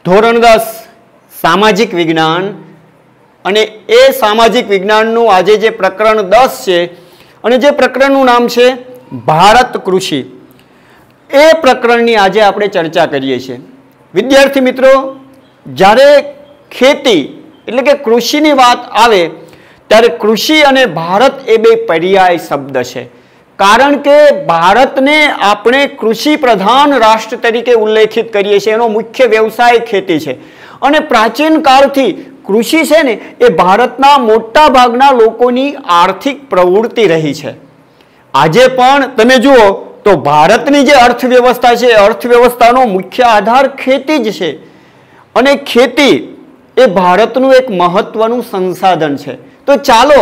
ધોરણ 10 સામાજિક વિજ્ઞાન અને એ સામાજિક વિજ્ઞાનનું આજે જે પ્રકરણ 10 છે અને જે પ્રકરણનું નામ છે ભારત કૃષિ, એ પ્રકરણની આજે આપણે ચર્ચા કરીએ છીએ. વિદ્યાર્થી મિત્રો, જ્યારે ખેતી એટલે કે કૃષિની વાત આવે ત્યારે કૃષિ અને ભારત એ બે પર્યાય શબ્દ છે. કારણ કે ભારતને આપણે કૃષિ પ્રધાન રાષ્ટ્ર તરીકે ઉલ્લેખિત કરીએ છીએ. એનો મુખ્ય વ્યવસાય ખેતી છે અને પ્રાચીન કાળથી કૃષિ છે ને એ ભારતના મોટા ભાગના લોકોની આર્થિક પ્રવૃત્તિ રહી છે. આજે પણ તમે જુઓ તો ભારતની જે અર્થવ્યવસ્થા છે, અર્થવ્યવસ્થાનો મુખ્ય આધાર ખેતી જ છે અને ખેતી એ ભારતનું એક મહત્વનું સંસાધન છે. તો ચાલો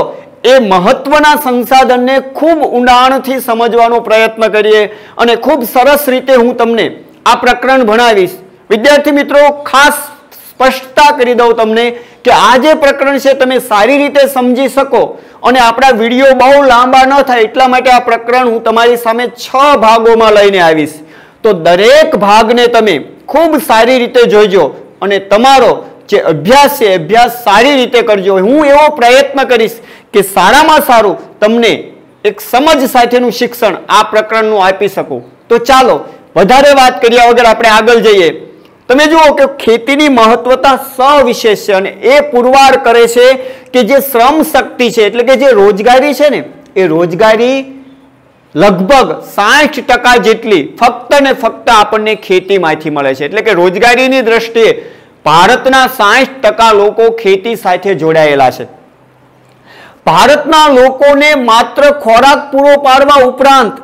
એ મહત્વના સંસાધનને ખૂબ ઊંડાણથી સમજવાનો પ્રયત્ન કરીએ અને ખૂબ સરસ રીતે હું તમને આ પ્રકરણ ભણાવીશ. વિદ્યાર્થી મિત્રો, ખાસ સ્પષ્ટતા કરી દઉં તમને કે આ જે પ્રકરણ છે તમે સારી રીતે સમજી શકો અને આપણા વિડીયો બહુ લાંબા ન થાય એટલા માટે આ પ્રકરણ હું તમારી સામે 6 ભાગોમાં લઈને આવીશ. તો દરેક ભાગને તમે ખૂબ સારી રીતે જોઈજો અને તમારો જે અભ્યાસ છે અભ્યાસ સારી રીતે કરજો. હું એવો પ્રયત્ન કરીશ કે સારામાં સારું તમને એક સમજ સાથેનું શિક્ષણ આ પ્રકરણનું આપી શકું. તો ચાલો વધારે વાત કર્યા વગર આપણે આગળ જઈએ. તમે જુઓ કે ખેતીની મહત્વતા સવિશેષ છે અને એ પુરવાર કરે છે કે જે શ્રમ શક્તિ છે એટલે કે જે રોજગારી છે ને એ રોજગારી લગભગ 60% જેટલી ફક્ત ને ફક્ત આપણને ખેતીમાંથી મળે છે. એટલે કે રોજગારીની દ્રષ્ટિએ ભારતના 60% લોકો ખેતી સાથે જોડાયેલા છે. ભારતના લોકોને માત્ર ખોરાક પૂરો પાડવા ઉપરાંત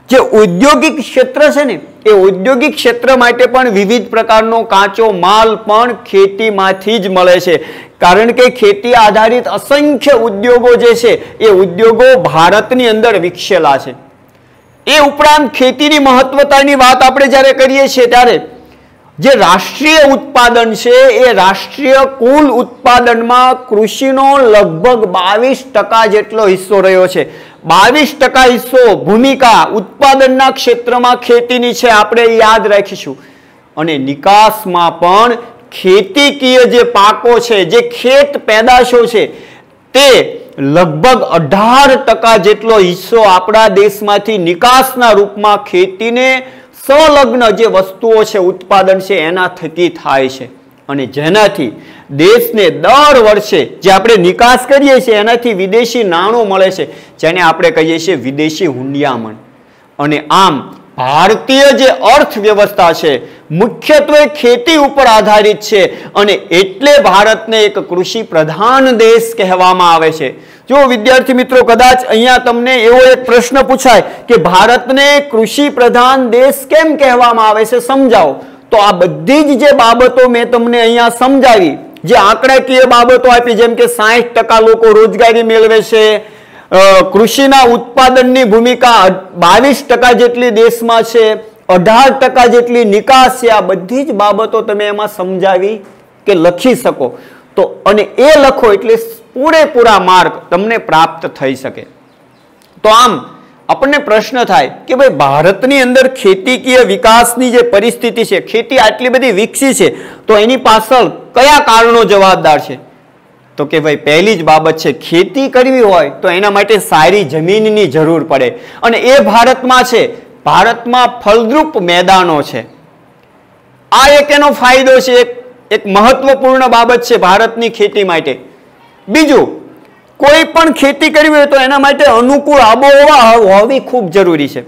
જે ઔદ્યોગિક ક્ષેત્ર છે ને એ ઔદ્યોગિક ક્ષેત્ર માટે પણ વિવિધ પ્રકારનો કાચો માલ પણ ખેતીમાંથી જ મળે છે. કારણ કે ખેતી આધારિત અસંખ્ય ઉદ્યોગો જે છે એ ઉદ્યોગો ભારતની અંદર વિકસેલા છે. એ ઉપરાંત ખેતીની મહત્વતાની વાત આપણે જ્યારે કરીએ છીએ ત્યારે જે રાષ્ટ્રીય ઉત્પાદન છે એ રાષ્ટ્રીય કુલ ઉત્પાદનમાં કૃષિનો લગભગ 22% જેટલો હિસ્સો રહ્યો છે. 22% હિસ્સો ભૂમિકા ઉત્પાદનના ક્ષેત્રમાં ખેતીની છે, આપણે યાદ રાખીશું. અને નિકાસમાં પણ ખેતીકીય જે પાકો છે, જે ખેત પેદાશો છે, તે લગભગ 18% જેટલો હિસ્સો આપણા દેશમાંથી નિકાસના રૂપમાં ખેતીને સંલગ્ન જે વસ્તુઓ છે, ઉત્પાદન છે, એના થકી થાય છે. અને જેનાથી દેશને દર વર્ષે જે આપણે નિકાસ કરીએ છીએ એનાથી વિદેશી નાણું મળે છે, જેને આપણે કહીએ છીએ વિદેશી હુંડિયામણ. અને આમ ભારતીય જે અર્થવ્યવસ્થા છે મુખ્યત્વે ખેતી ઉપર આધારિત છે અને એટલે ભારતને એક કૃષિ પ્રધાન દેશ કહેવામાં આવે છે. જો વિદ્યાર્થી મિત્રો, કદાચ અહીંયા તમને એવો એક પ્રશ્ન પૂછાય કે ભારતને કૃષિ પ્રધાન દેશ કેમ કહેવામાં આવે છે, સમજાવો. તો આ બધી જ જે બાબતો મેં તમને અહીંયા સમજાવી, જે આંકડાકીય બાબતો આપી, જેમ કે 60% લોકો રોજગારી મેળવે છે, કૃષિના ઉત્પાદનની ભૂમિકા 22% જેટલી દેશમાં છે, 18% જેટલી નિકાસ છે, આ બધી જ બાબતો તમે એમાં સમજાવી કે લખી શકો. તો અને એ લખો એટલે પૂરેપૂરા માર્ક તમને પ્રાપ્ત થઈ શકે. તો આમ આપણને પ્રશ્ન થાય કે ભાઈ ભારતની અંદર ખેતીકીય વિકાસની જે પરિસ્થિતિ છે, ખેતી આટલી બધી વિકસી છે, તો એની પાછળ કયા કારણો જવાબદાર છે? તો કે ભાઈ પહેલી જ બાબત છે, ખેતી કરવી હોય તો એના માટે સારી જમીનની જરૂર પડે અને એ ભારતમાં છે. ભારતમાં ફળદ્રુપ મેદાનો છે. આ એક એનો ફાયદો છે, એક મહત્વપૂર્ણ બાબત છે ભારતની ખેતી માટે. બીજું, કોઈ પણ ખેતી કરવી હોય તો એના માટે અનુકૂળ આબોહવા હોવી ખૂબ જરૂરી છે.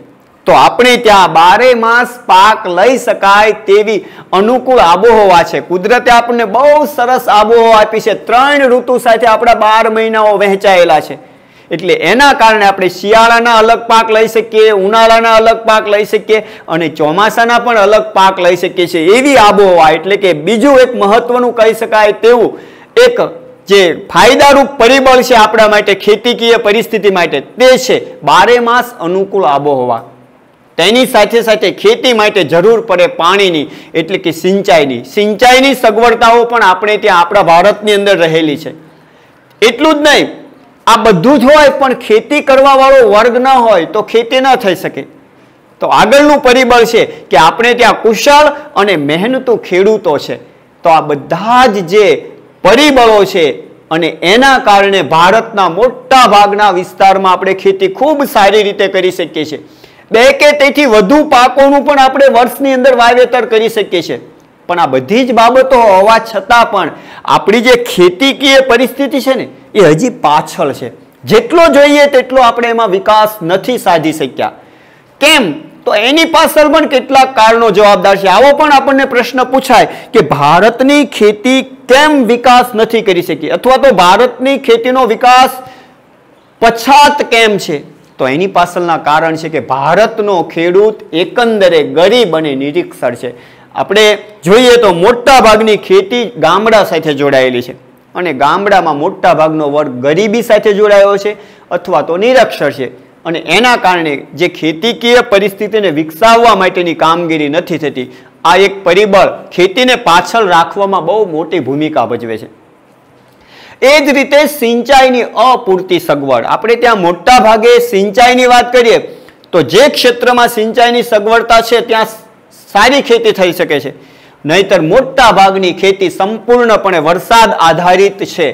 તો આપણે ત્યાં 12 માસ પાક લઈ શકાય તેવી અનુકૂળ આબોહવા છે. કુદરતે આપણને બહુ સરસ આબોહવા આપી છે. 3 ઋતુ સાથે આપણા 12 મહિનાઓ વહેંચાયેલા છે. એટલે એના કારણે આપણે શિયાળાના અલગ પાક લઈ શકીએ, ઉનાળાના અલગ પાક લઈ શકીએ અને ચોમાસાના પણ અલગ પાક લઈ શકીએ છીએ. એવી આબોહવા એટલે કે બીજું એક મહત્વનું કહી શકાય તેવું એક જે ફાયદારૂપ પરિબળ છે આપણા માટે ખેતીકીય પરિસ્થિતિ માટે, તે છે 12 માસ અનુકૂળ આબોહવા. તેની સાથે સાથે ખેતી માટે જરૂર પડે પાણીની એટલે કે સિંચાઈની સગવડતાઓ પણ આપણે ત્યાં આપણા ભારતની અંદર રહેલી છે. એટલું જ નહીં, આ બધું જ હોય પણ ખેતી કરવા વાળો વર્ગ ન હોય તો ખેતી ન થઈ શકે. તો આગળનું પરિબળ છે કે આપણે ત્યાં કુશળ અને મહેનતુ ખેડૂતો છે. તો આ બધા જ જે પરિબળો છે અને એના કારણે ભારતના મોટા ભાગના વિસ્તારમાં આપણે ખેતી ખૂબ સારી રીતે કરી શકીએ છીએ. 2 કે તેથી વધુ પાકોનું પણ આપણે વર્ષની અંદર વાવેતર કરી શકીએ છીએ. પણ આ બધી જ બાબતો હોવા છતાં પણ આપણી જે ખેતીકીય પરિસ્થિતિ છે ને એ હજી પાછળ છે. જેટલો જોઈએ તેટલો આપણે એમાં વિકાસ નથી સાધી શક્યા. કેમ? તો એની પાછળ પણ કેટલાક કારણો જવાબદાર છે. આવો પણ આપણને પ્રશ્ન પૂછાય કે ભારતની ખેતી કેમ વિકાસ નથી કરી શકી, અથવા તો ભારતની ખેતીનો વિકાસ પછાત કેમ છે? તો એની પાછળના કારણ છે કે ભારતનો ખેડૂત એકંદરે ગરીબ અને નિરીક્ષર છે. આપણે જોઈએ તો મોટા ભાગની ખેતી ગામડા સાથે જોડાયેલી છે અને ગામડામાં મોટા ભાગનો વર્ગ ગરીબી સાથે જોડાયો છે અથવા તો નિરક્ષર છે. અને એના કારણે જે ખેતીકીય પરિસ્થિતિને વિકસાવવા માટેની કામગીરી નથી થતી. આ એક પરિબળ ખેતીને પાછળ રાખવામાં બહુ મોટી ભૂમિકા ભજવે છે. એ જ રીતે સિંચાઈની અપૂરતી સગવડ. આપણે ત્યાં મોટા ભાગે સિંચાઈની વાત કરીએ તો જે ક્ષેત્રમાં સિંચાઈની સગવડતા છે ત્યાં સારી ખેતી થઈ શકે છે. નહીતર મોટા ભાગની ખેતી સંપૂર્ણપણે વરસાદ આધારિત છે.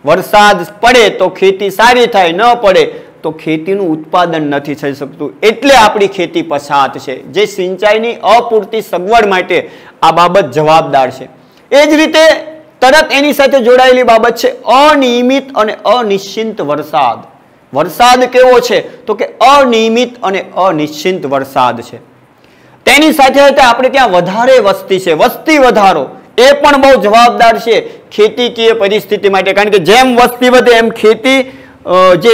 વરસાદ પડે તો ખેતી સારી થાય, ન પડે તો ખેતીનું ઉત્પાદન નથી થઈ શકતું. એટલે આપણી ખેતી પછાત છે. જે સિંચાઈની અપૂરતી સગવડ માટે આ બાબત જવાબદાર છે. એ જ રીતે તરત એની સાથે જોડાયેલી બાબત છે અનિયમિત અને અનિશ્ચિત વરસાદ. વરસાદ કેવો છે? તો કે અનિયમિત અને અનિશ્ચિત વરસાદ છે. તેની સાથે સાથે આપણે ત્યાં વધારે વસ્તી છે. વસ્તી વધારો એ પણ બહુ જવાબદાર છે ખેતીકીય પરિસ્થિતિ માટે. કારણ કે જેમ વસ્તી વધે એમ ખેતી જે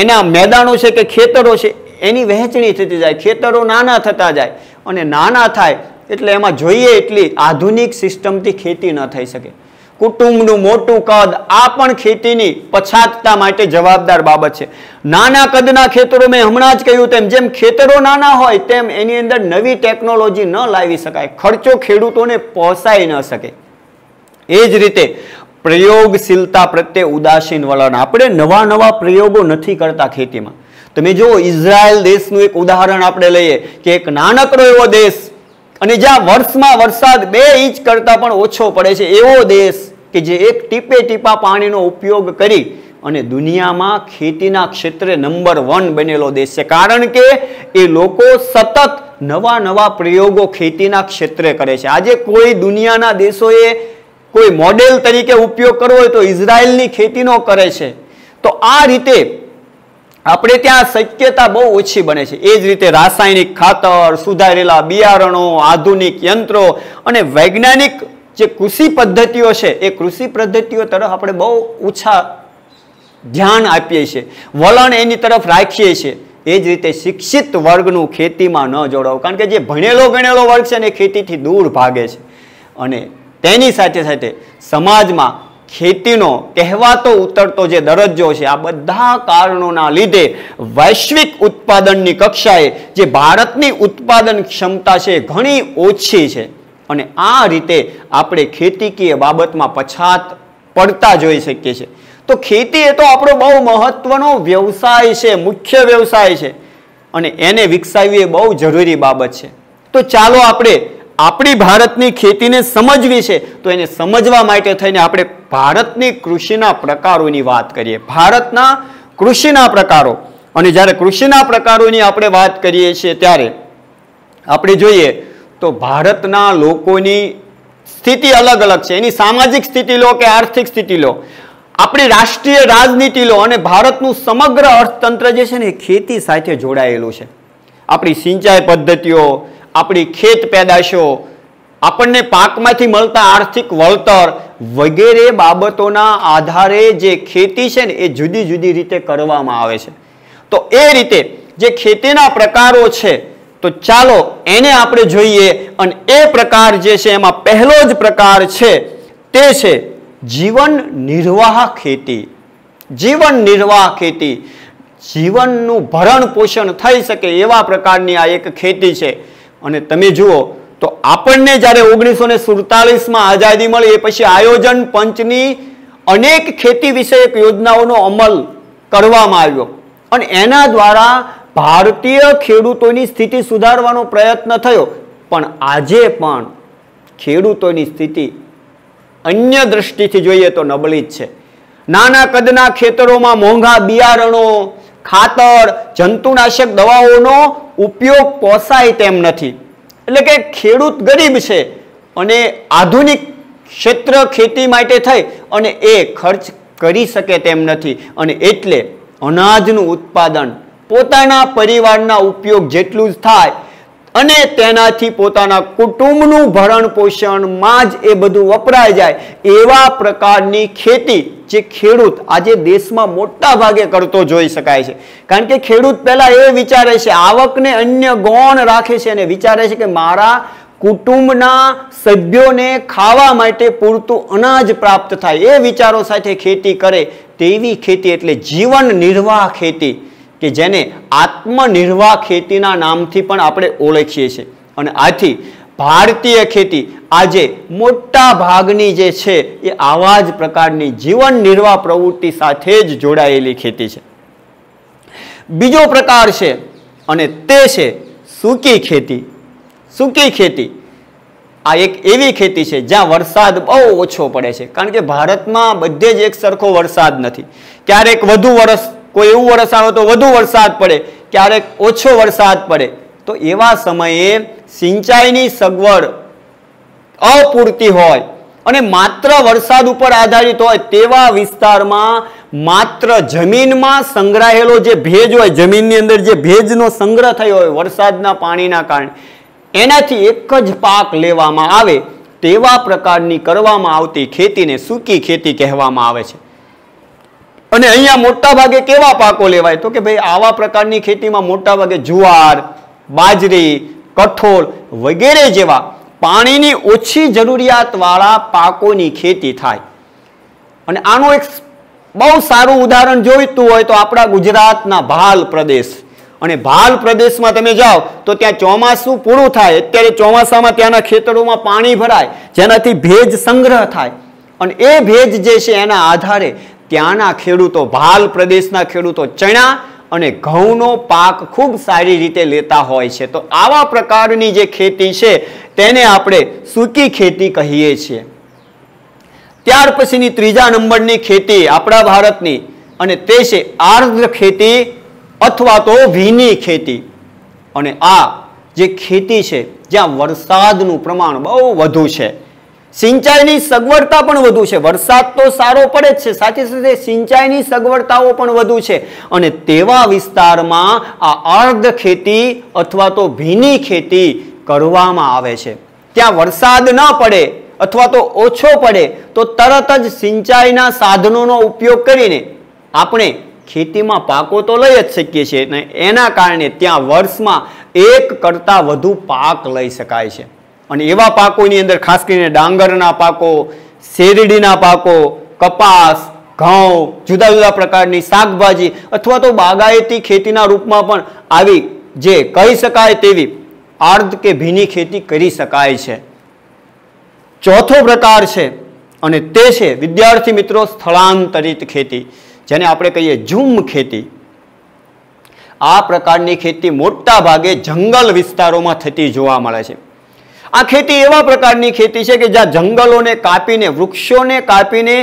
એના મેદાનો છે કે ખેતરો છે એની વહેંચણી થતી જાય. ખેતરો નાના થતા જાય અને નાના થાય એટલે એમાં જોઈએ એટલી આધુનિક સિસ્ટમથી ખેતી ન થઈ શકે. કુટુંબનું મોટું કદ આ પણ ખેતીની પછાતતા માટે જવાબદાર બાબત છે. નાના કદના ખેતરો, મેં હમણાં જ કહ્યું તેમ, જેમ ખેતરો નાના હોય તેમ એની અંદર નવી ટેકનોલોજી ન લાવી શકાય. ખર્ચો ખેડૂતોને પહોંચાઈ ન શકે. એ જ રીતે પ્રયોગશીલતા પ્રત્યે ઉદાસીન વલણ. આપણે નવા પ્રયોગો નથી કરતા ખેતીમાં. તમે જુઓ, ઇઝરાયલ દેશનું એક ઉદાહરણ આપણે લઈએ કે એક નાનકડો એવો દેશ અને જ્યાં વર્ષમાં વરસાદ 2 ઇંચ કરતા પણ ઓછો પડે છે એવો દેશ કે જે એક ટીપા પાણીનો ઉપયોગ કરી અને દુનિયામાં ખેતીના ક્ષેત્રે નંબર 1 બનેલો દેશ છે. કારણ કે એ લોકો સતત નવા પ્રયોગો ખેતીના ક્ષેત્રે કરે છે. આજે કોઈ દુનિયાના દેશોએ કોઈ મોડેલ તરીકે ઉપયોગ કરવો હોય તો ઇઝરાયલની ખેતીનો કરે છે. તો આ રીતે આપણે ત્યાં શક્યતા બહુ ઓછી બને છે. એ જ રીતે રાસાયણિક ખાતર, સુધારેલા બિયારણો, આધુનિક યંત્રો અને વૈજ્ઞાનિક જે કૃષિ પદ્ધતિઓ છે એ કૃષિ પદ્ધતિઓ તરફ આપણે બહુ ઓછા ધ્યાન આપીએ છીએ, વલણ એની તરફ રાખીએ છીએ. એ જ રીતે શિક્ષિત વર્ગનું ખેતીમાં ન જોડાવું. કારણ કે જે ભણેલો ગણેલો વર્ગ છે ને ખેતીથી દૂર ભાગે છે. અને તેની સાથે સાથે સમાજમાં ખેતીનો કહેવાતો ઉતરતો જે દરજ્જો છે, આ બધા કારણોના લીધે વૈશ્વિક ઉત્પાદનની કક્ષાએ જે ભારતની ઉત્પાદન ક્ષમતા છે ઘણી ઓછી છે. અને આ રીતે આપણે ખેતીકીય બાબતમાં પછાત પડતા જોઈ શકીએ છીએ. તો ખેતી એ તો આપણો બહુ મહત્વનો વ્યવસાય છે, મુખ્ય વ્યવસાય છે અને એને વિકસાવવી એ બહુ જરૂરી બાબત છે. તો ચાલો આપણે આપણી ભારતની ખેતીને સમજવી છે તો એને સમજવા માટે થઈને આપણે ભારતની કૃષિના પ્રકારોની વાત કરીએ. ભારતના કૃષિના પ્રકારો. અને જ્યારે કૃષિના પ્રકારોની આપણે વાત કરીએ છીએ ત્યારે આપણે જોઈએ તો ભારતના લોકોની સ્થિતિ અલગ છે. એની સામાજિક સ્થિતિ લો કે આર્થિક સ્થિતિ લો, આપણી રાષ્ટ્રીય રાજનીતિ લો, અને ભારતનું સમગ્ર અર્થતંત્ર જે છે ને એ ખેતી સાથે જોડાયેલું છે. આપણી સિંચાઈ પદ્ધતિઓ, આપણી ખેત પેદાશો, આપણને પાકમાંથી મળતા આર્થિક વળતર વગેરે બાબતોના આધારે જે ખેતી છે ને એ જુદી રીતે કરવામાં આવે છે. તો એ રીતે જે ખેતીના પ્રકારો છે તો ચાલો એને આપણે જોઈએ. અને એ પ્રકાર જે છે એમાં પહેલો જ પ્રકાર છે તે છે જીવન નિર્વાહ ખેતી. જીવન નિર્વાહ ખેતી, જીવનનું ભરણ પોષણ થઈ શકે એવા પ્રકારની આ એક ખેતી છે. અને તમે જુઓ તો આપણને જ્યારે 1947માં આઝાદી મળી એ પછી આયોજન પંચની અનેક ખેતી વિષયક યોજનાઓનો અમલ કરવામાં આવ્યો અને એના દ્વારા ભારતીય ખેડૂતોની સ્થિતિ સુધારવાનો પ્રયત્ન થયો. પણ આજે પણ ખેડૂતોની સ્થિતિ અન્ય દ્રષ્ટિથી જોઈએ તો નબળી જ છે. નાના કદના ખેતરોમાં મોંઘા બિયારણો, ખાતર, જંતુનાશક દવાઓનો ઉપયોગ પોસાય તેમ નથી. એટલે કે ખેડૂત ગરીબ છે અને આધુનિક ક્ષેત્ર ખેતી માટે થઈ અને એ ખર્ચ કરી શકે તેમ નથી, અને એટલે અનાજનું ઉત્પાદન પોતાના પરિવારના ઉપયોગ જેટલું જ થાય અને તેનાથી પોતાના કુટુંબનું ભરણ પોષણમાં જ એ બધું વપરાઈ જાય એવા પ્રકારની ખેતી જે ખેડૂત આજે દેશમાં મોટા ભાગે કરતો જોઈ શકાય છે. કારણ કે ખેડૂત પહેલા એ વિચારે છે, આવકને અન્ય ગૌણ રાખે છે અને વિચારે છે કે મારા કુટુંબના સભ્યોને ખાવા માટે પૂરતું અનાજ પ્રાપ્ત થાય, એ વિચારો સાથે ખેતી કરે તેવી ખેતી એટલે જીવન નિર્વાહ ખેતી, કે જેને આત્મનિર્વાહ ખેતીના નામથી પણ આપણે ઓળખીએ છીએ. અને આથી ભારતીય ખેતી આજે મોટા ભાગની જે છે એ આવા જ પ્રકારની જીવન નિર્વાહ પ્રવૃત્તિ સાથે જ જોડાયેલી ખેતી છે. બીજો પ્રકાર છે અને તે છે સૂકી ખેતી. સૂકી ખેતી આ એક એવી ખેતી છે જ્યાં વરસાદ બહુ ઓછો પડે છે. કારણ કે ભારતમાં બધે જ એક સરખો વરસાદ નથી. ક્યારેક વધુ વરસ, કોઈ એવું વરસ આવે તો વધુ વરસાદ પડે, ક્યારેક ઓછો વરસાદ પડે. તો એવા સમયે સિંચાઈની સગવડ અપૂરતી હોય અને માત્ર વરસાદ ઉપર આધારિત હોય તેવા વિસ્તારમાં માત્ર જમીનમાં સંગ્રહેલો જે ભેજ હોય, જમીનની અંદર જે ભેજનો સંગ્રહ થયો હોય વરસાદના પાણીના કારણે, એનાથી એક જ પાક લેવામાં આવે તેવા પ્રકારની કરવામાં આવતી ખેતીને સૂકી ખેતી કહેવામાં આવે છે. અને અહીંયા મોટા ભાગે કેવા પાકો લેવાય તો કે ભાઈ આવા પ્રકારની ખેતીમાં મોટા ભાગે જુવાર, બાજરી, કઠોળ વગેરે જેવા પાણીની ઓછી જરૂરિયાતવાળા પાકોની ખેતી થાય. અને આનું એક બહુ સારું ઉદાહરણ જોઈતું હોય તો આપણા ગુજરાતના ભાલ પ્રદેશ. અને ભાલ પ્રદેશમાં તમે જાઓ તો ત્યાં ચોમાસું પૂરું થાય, અત્યારે ચોમાસામાં ત્યાંના ખેતરોમાં પાણી ભરાય જેનાથી ભેજ સંગ્રહ થાય, અને એ ભેજ જે છે એના આધારે ત્યાંના ખેડૂતો, ભાલ પ્રદેશના ખેડૂતો ચણા અને ઘઉંનો પાક ખૂબ સારી રીતે લેતા હોય છે. તો આવા પ્રકારની જે ખેતી છે તેને આપણે સૂકી ખેતી કહીએ છીએ. ત્યાર પછીની ત્રીજા નંબરની ખેતી આપણા ભારતની, અને તે છે આર્દ્ર ખેતી અથવા તો ભીની ખેતી. અને આ જે ખેતી છે જ્યાં વરસાદનું પ્રમાણ બહુ વધુ છે, સિંચાઈની સગવડતા પણ વધુ છે. વરસાદ તો સારો પડે જ છે, સાથે સાથે સિંચાઈની સગવડતાઓ પણ વધુ છે. અને તેવા વિસ્તારમાં આ અર્ધ ખેતી અથવા તો ભીની ખેતી કરવામાં આવે છે. ત્યાં વરસાદ ન પડે અથવા તો ઓછો પડે તો તરત જ સિંચાઈના સાધનોનો ઉપયોગ કરીને આપણે ખેતીમાં પાકો તો લઈ જ શકીએ છીએ, અને એના કારણે ત્યાં વર્ષમાં એક કરતાં વધુ પાક લઈ શકાય છે. અને એવા પાકોની અંદર ખાસ કરીને ડાંગરના પાકો, શેરડીના પાકો, કપાસ, ઘઉં, જુદા જુદા પ્રકારની શાકભાજી અથવા તો બાગાયતી ખેતીના રૂપમાં પણ આવી જે કહી શકાય તેવી આર્દ્ર કે ભીની ખેતી કરી શકાય છે. ચોથો પ્રકાર છે અને તે છે વિદ્યાર્થી મિત્રો સ્થળાંતરિત ખેતી, જેને આપણે કહીએ ઝૂમ ખેતી. આ પ્રકારની ખેતી મોટા ભાગે જંગલ વિસ્તારોમાં થતી જોવા મળે છે. આ ખેતી એવા પ્રકારની ખેતી છે કે જ્યાં જંગલોને કાપીને, વૃક્ષોને કાપીને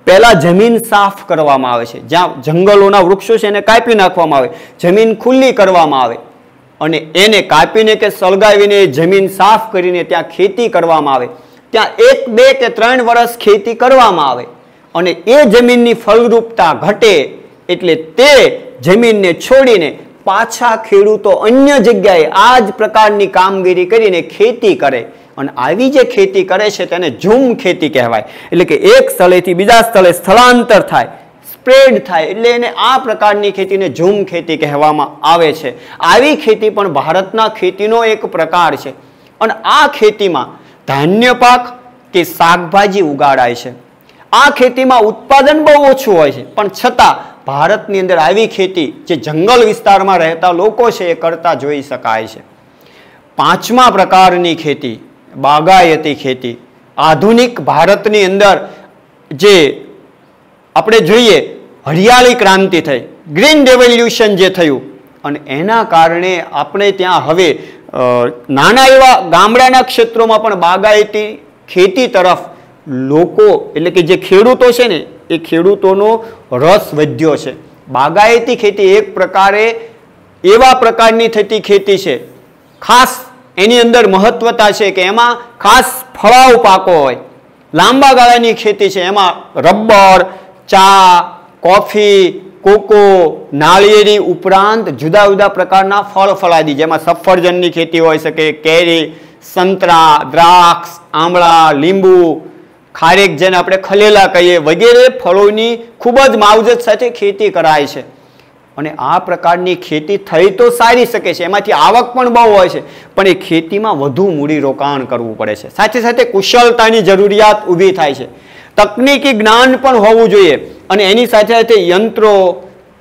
પહેલા જમીન સાફ કરવામાં આવે છે. જ્યાં જંગલોના વૃક્ષો છે એને કાપી નાખવામાં આવે, જમીન ખુલ્લી કરવામાં આવે અને એને કાપીને કે સળગાવીને જમીન સાફ કરીને ત્યાં ખેતી કરવામાં આવે. ત્યાં 1, 2 કે 3 વર્ષ ખેતી કરવામાં આવે અને એ જમીનની ફળદ્રુપતા ઘટે એટલે તે જમીનને છોડીને પાછા ખેડૂતો અન્ય જગ્યાએ આ જ પ્રકારની કામગીરી કરીને ખેતી કરે. અને આવી જે ખેતી કરે છે તેને ઝૂમ ખેતી કહેવાય. એટલે કે એક સ્થળેથી બીજા સ્થળે સ્થળાંતર થાય, સ્પ્રેડ થાય, એટલે એને આ પ્રકારની ખેતીને ઝૂમ ખેતી કહેવામાં આવે છે. આવી ખેતી પણ ભારતના ખેતીનો એક પ્રકાર છે. અને આ ખેતીમાં ધાન્ય પાક કે શાકભાજી ઉગાડાય છે. આ ખેતીમાં ઉત્પાદન બહુ ઓછું હોય છે, પણ છતાં ભારતની અંદર આવી ખેતી જે જંગલ વિસ્તારમાં રહેતા લોકો છે એ કરતા જોઈ શકાય છે. પાંચમા પ્રકારની ખેતી બાગાયતી ખેતી. આધુનિક ભારતની અંદર જે આપણે જોઈએ હરિયાળી ક્રાંતિ થઈ, ગ્રીન રેવોલ્યુશન જે થયું, અને એના કારણે આપણે ત્યાં હવે નાના એવા ગામડાના ક્ષેત્રોમાં પણ બાગાયતી ખેતી તરફ લોકો એટલે કે જે ખેડૂતો છે ને એ ખેડૂતોનો રસ વધ્યો છે. બાગાયતી ખેતી એક પ્રકારે એવા પ્રકારની થતી ખેતી છે, ખાસ એની અંદર મહત્વતા છે કે એમાં ખાસ ફળાઉ પાકો હોય, લાંબા ગાળાની ખેતી છે. એમાં રબર, ચા, કોફી, કોકો, નાળિયેરી ઉપરાંત જુદા જુદા પ્રકારના ફળ ફળાદી, જેમાં સફરજનની ખેતી હોઈ શકે, કેરી, સંતરા, દ્રાક્ષ, આંબળા, લીંબુ, ખારેક જેને આપણે ખલેલા કહીએ, વગેરે ફળોની ખૂબ જ માવજત સાથે ખેતી કરાય છે. અને આ પ્રકારની ખેતી થઈ તો સારી શકે છે, એમાંથી આવક પણ બહુ હોય છે, પણ એ ખેતીમાં વધુ મૂડી રોકાણ કરવું પડે છે. સાથે સાથે કુશળતાની જરૂરિયાત ઊભી થાય છે, તકનીકી જ્ઞાન પણ હોવું જોઈએ, અને એની સાથે સાથે યંત્રો,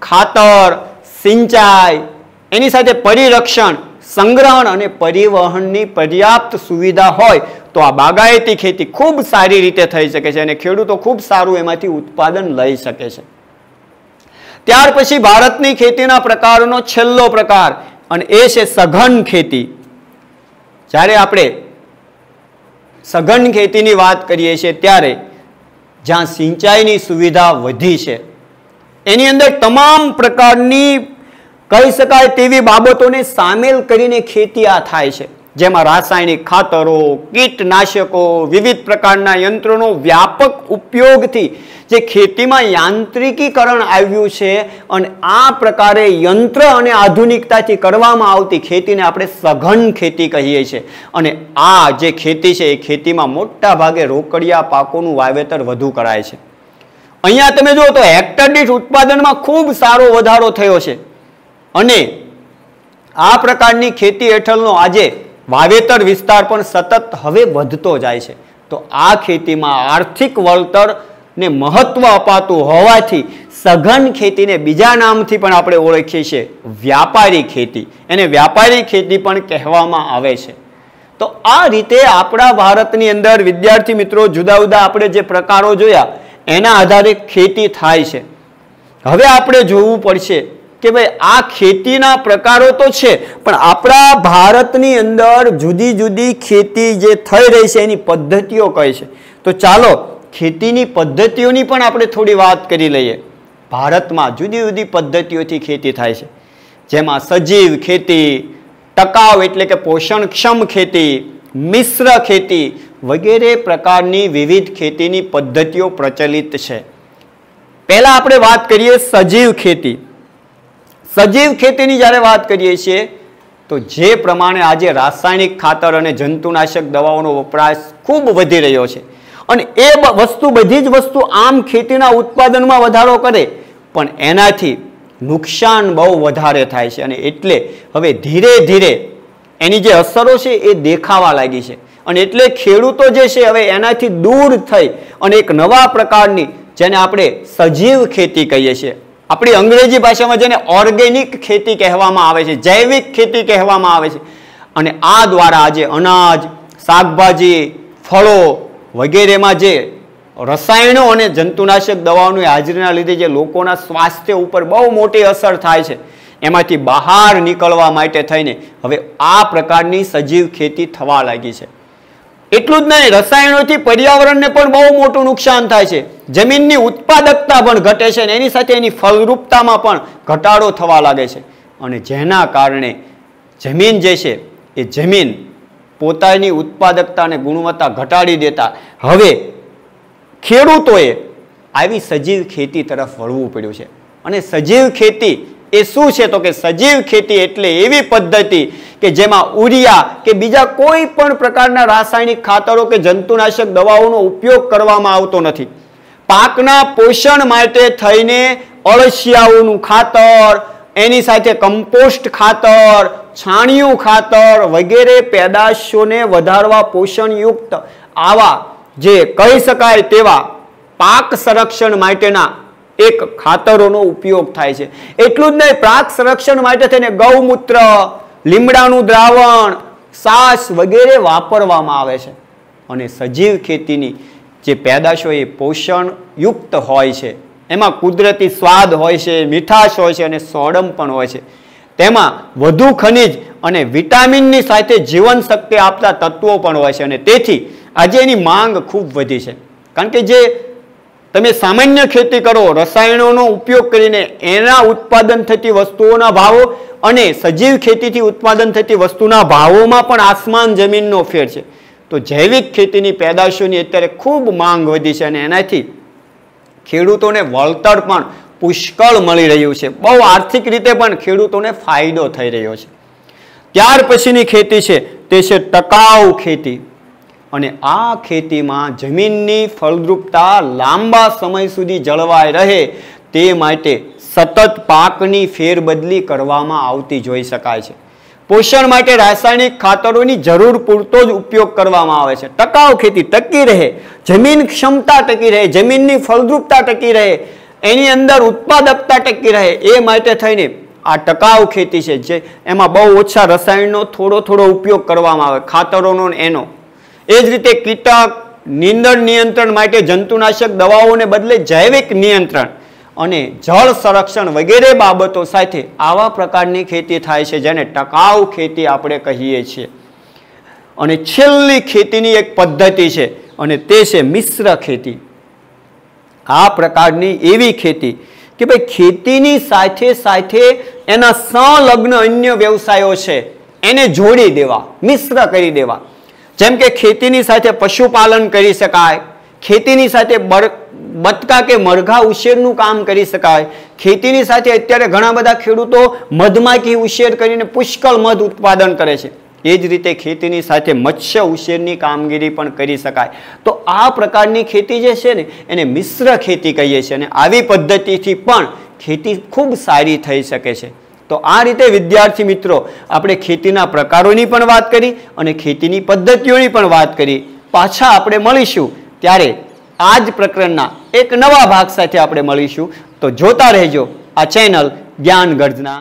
ખાતર, સિંચાઈ, એની સાથે પરિરક્ષણ, સંગ્રહણ અને પરિવહનની પર્યાપ્ત સુવિધા હોય તો આ બાગાયતી ખેતી ખૂબ સારી રીતે થઈ શકે છે અને ખેડૂતો ખૂબ સારું એમાંથી ઉત્પાદન લઈ શકે છે. ત્યાર પછી ભારતની ખેતીના પ્રકારોનો છેલ્લો પ્રકાર અને એ છે સઘન ખેતી. જ્યારે આપણે સઘન ખેતીની વાત કરીએ છીએ ત્યારે જ્યાં સિંચાઈની સુવિધા વધી છે, એની અંદર તમામ પ્રકારની કહી શકાય તેવી બાબતોને સામેલ કરીને ખેતી આ થાય છે, જેમાં રાસાયણિક ખાતરો, કીટનાશકો, વિવિધ પ્રકારના યંત્રોનો વ્યાપક ઉપયોગથી જે ખેતીમાં યાંત્રિકીકરણ આવ્યું છે અને આ પ્રકારે યંત્ર અને આધુનિકતાથી કરવામાં આવતી ખેતીને આપણે સઘન ખેતી કહીએ છીએ. અને આ જે ખેતી છે એ ખેતીમાં મોટા ભાગે રોકડિયા પાકોનું વાવેતર વધુ કરાય છે. અહીંયા તમે જુઓ તો હેક્ટર દીઠ ઉત્પાદનમાં ખૂબ સારો વધારો થયો છે અને આ પ્રકારની ખેતી હેઠળનો આજે વાવેતર વિસ્તાર પણ સતત હવે વધતો જાય છે. તો આ ખેતીમાં આર્થિક વળતરને મહત્વ અપાતું હોવાથી સઘન ખેતીને બીજા નામથી પણ આપણે ઓળખીએ છીએ, વ્યાપારી ખેતી. એને વ્યાપારી ખેતી પણ કહેવામાં આવે છે. તો આ રીતે આપણા ભારતની અંદર વિદ્યાર્થી મિત્રો જુદા જુદા આપણે જે પ્રકારો જોયા એના આધારે ખેતી થાય છે. હવે આપણે જોવું પડશે કે ભાઈ આ ખેતીના પ્રકારો તો છે, પણ આપણા ભારતની અંદર જુદી જુદી ખેતી જે થઈ રહી છે એની પદ્ધતિઓ કઈ છે. તો ચાલો ખેતીની પદ્ધતિઓની પણ આપણે થોડી વાત કરી લઈએ. ભારતમાં જુદી જુદી પદ્ધતિઓથી ખેતી થાય છે, જેમાં સજીવ ખેતી, ટકાઉ એટલે કે પોષણક્ષમ ખેતી, મિશ્ર ખેતી વગેરે પ્રકારની વિવિધ ખેતીની પદ્ધતિઓ પ્રચલિત છે. પહેલા આપણે વાત કરીએ સજીવ ખેતી. સજીવ ખેતીની જ્યારે વાત કરીએ છીએ તો જે પ્રમાણે આજે રાસાયણિક ખાતર અને જંતુનાશક દવાઓનો વપરાશ ખૂબ વધી રહ્યો છે અને એ બધી જ વસ્તુ આમ ખેતીના ઉત્પાદનમાં વધારો કરે, પણ એનાથી નુકસાન બહુ વધારે થાય છે અને એટલે હવે ધીરે ધીરે એની જે અસરો છે એ દેખાવા લાગી છે. અને એટલે ખેડૂતો જે છે હવે એનાથી દૂર થઈ અને એક નવા પ્રકારની જેને આપણે સજીવ ખેતી કહીએ છીએ, આપણી અંગ્રેજી ભાષામાં જેને ઓર્ગેનિક ખેતી કહેવામાં આવે છે, જૈવિક ખેતી કહેવામાં આવે છે, અને આ દ્વારા આજે અનાજ, શાકભાજી, ફળો વગેરેમાં જે રસાયણો અને જંતુનાશક દવાઓની હાજરીના લીધે જે લોકોના સ્વાસ્થ્ય ઉપર બહુ મોટી અસર થાય છે, એમાંથી બહાર નીકળવા માટે થઈને હવે આ પ્રકારની સજીવ ખેતી થવા લાગી છે. એટલું જ નહીં, રસાયણોથી પર્યાવરણને પણ બહુ મોટું નુકસાન થાય છે, જમીનની ઉત્પાદકતા પણ ઘટે છે અને એની સાથે એની ફળરૂપતામાં પણ ઘટાડો થવા લાગે છે. અને જેના કારણે જમીન જે છે એ જમીન પોતાની ઉત્પાદકતા અને ગુણવત્તા ઘટાડી દેતા હવે ખેડૂતોએ આવી સજીવ ખેતી તરફ વળવું પડ્યું છે. અને સજીવ ખેતી એ શું છે તો કે સજીવ ખેતી એટલે એવી પદ્ધતિ કે જેમાં ઉરિયા કે બીજા કોઈ પણ પ્રકારના રાસાયણિક ખાતરો કે જંતુનાશક દવાઓનો ઉપયોગ કરવામાં આવતો નથી. પાકના પોષણ માટે થઈને અળસિયાઓનું ખાતર, એની સાથે કમ્પોસ્ટ ખાતર, છાણિયું ખાતર વગેરે પેદાશોને વધારવા પોષણયુક્ત આવા જે કહી શકાય તેવા પાક સંરક્ષણ માટેના એક ખાતરોનો ઉપયોગ થાય છે. એટલું જ નહીં, પાક સંરક્ષણ માટે થઈને ગૌમૂત્ર, લીમડાનું દ્રાવણ, છાશ વગેરે વાપરવામાં આવે છે. અને સજીવ ખેતીની જે પેદાશો એ પોષણયુક્ત હોય છે, એમાં કુદરતી સ્વાદ હોય છે, મીઠાશ હોય છે અને સોડમ પણ હોય છે. તેમાં વધુ ખનિજ અને વિટામિનની સાથે જીવનશક્તિ આપતા તત્વો પણ હોય છે અને તેથી આજે એની માંગ ખૂબ વધી છે. કારણ કે જે તમે સામાન્ય ખેતી કરો રસાયણોનો ઉપયોગ કરીને એના ઉત્પાદન થતી વસ્તુઓના ભાવો અને સજીવ ખેતીથી ઉત્પાદન થતી વસ્તુના ભાવોમાં પણ આસમાન જમીનનો ફેર છે. તો જૈવિક ખેતીની પેદાશોની અત્યારે ખૂબ માંગ વધી છે અને એનાથી ખેડૂતોને વળતર પણ પુષ્કળ મળી રહ્યું છે. બહુ આર્થિક રીતે પણ ખેડૂતોને ફાયદો થઈ રહ્યો છે. ત્યાર પછીની ખેતી છે તે છે ટકાઉ ખેતી. અને આ ખેતીમાં જમીનની ફળદ્રુપતા લાંબા સમય સુધી જળવાઈ રહે તે માટે સતત પાકની ફેરબદલી કરવામાં આવતી જોઈ શકાય છે. પોષણ માટે રાસાયણિક ખાતરોની જરૂર પૂરતો જ ઉપયોગ કરવામાં આવે છે. ટકાઉ ખેતી ટકી રહે, જમીન ક્ષમતા ટકી રહે, જમીનની ફળદ્રુપતા ટકી રહે, એની અંદર ઉત્પાદકતા ટકી રહે એ માટે થઈને આ ટકાઉ ખેતી છે જે એમાં બહુ ઓછા રસાયણનો થોડો ઉપયોગ કરવામાં આવે, ખાતરોનો એનો. એ જ રીતે કીટક નીંદણ નિયંત્રણ માટે જંતુનાશક દવાઓને બદલે જૈવિક નિયંત્રણ અને જળ સંરક્ષણ વગેરે બાબતો સાથે આવા પ્રકારની ખેતી થાય છે જેને ટકાઉ ખેતી આપણે કહીએ છીએ. અને છેલ્લી ખેતીની એક પદ્ધતિ છે અને તે છે મિશ્ર ખેતી. આ પ્રકારની એવી ખેતી કે ભાઈ ખેતીની સાથે સાથે એના સંલગ્ન અન્ય વ્યવસાયો છે એને જોડી દેવા, મિશ્ર કરી દેવા. જેમ કે ખેતીની સાથે પશુપાલન કરી શકાય, ખેતીની સાથે બતકા કે મરઘા ઉછેરનું કામ કરી શકાય, ખેતીની સાથે અત્યારે ઘણા બધા ખેડૂતો મધમાખી ઉછેર કરીને પુષ્કળ મધ ઉત્પાદન કરે છે. એ જ રીતે ખેતીની સાથે મત્સ્ય ઉછેરની કામગીરી પણ કરી શકાય. તો આ પ્રકારની ખેતી જે છે ને એને મિશ્ર ખેતી કહીએ છીએ અને આવી પદ્ધતિથી પણ ખેતી ખૂબ સારી થઈ શકે છે. તો આ રીતે વિદ્યાર્થી મિત્રો આપણે ખેતીના પ્રકારોની પણ વાત કરી અને ખેતીની પદ્ધતિઓની પણ વાત કરી. પાછા આપણે મળીશું ત્યારે આ જ પ્રકરણના એક નવા ભાગ સાથે આપણે મળીશું. તો જોતા રહેજો આ ચેનલ જ્ઞાન ગર્જના.